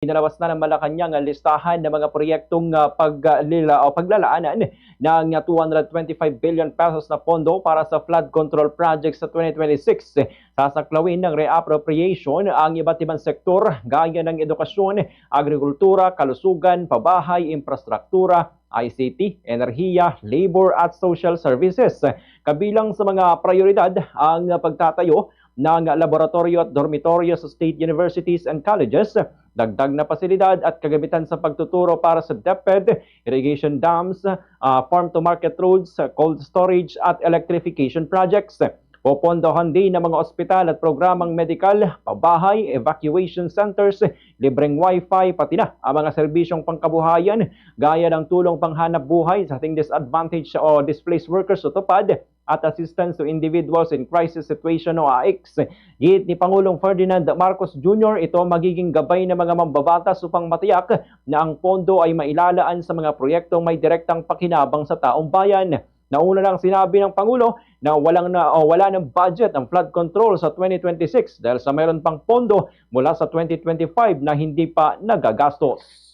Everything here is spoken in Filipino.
Inilabas na ng Malacanang ang listahan ng mga proyektong paglalaanan ng 225 billion pesos na pondo para sa flood control projects sa 2026. Sasaklawin ng reappropriation ang iba't ibang sektor gaya ng edukasyon, agrikultura, kalusugan, pabahay, infrastruktura, ICT, enerhiya, labor at social services. Kabilang sa mga prioridad ang pagtatayo ng laboratorio at dormitoryo sa state universities and colleges, dagdag na pasilidad at kagamitan sa pagtuturo para sa DepEd, irrigation dams, farm-to-market roads, cold storage at electrification projects. Popondohan din ng mga ospital at programang medikal, pabahay, evacuation centers, libreng wifi, pati na ang mga serbisyong pangkabuhayan gaya ng tulong panghanap buhay sa ating disadvantaged o displaced workers o TUPAD at assistance to individuals in crisis situation o AICS. Git ni Pangulong Ferdinand Marcos Jr., ito magiging gabay ng mga mambabatas upang matiyak na ang pondo ay mailalaan sa mga proyektong may direktang pakinabang sa taong bayan. Nauna lang sinabi ng Pangulo na wala ng budget ang flood control sa 2026 dahil sa mayroon pang pondo mula sa 2025 na hindi pa nagagastos.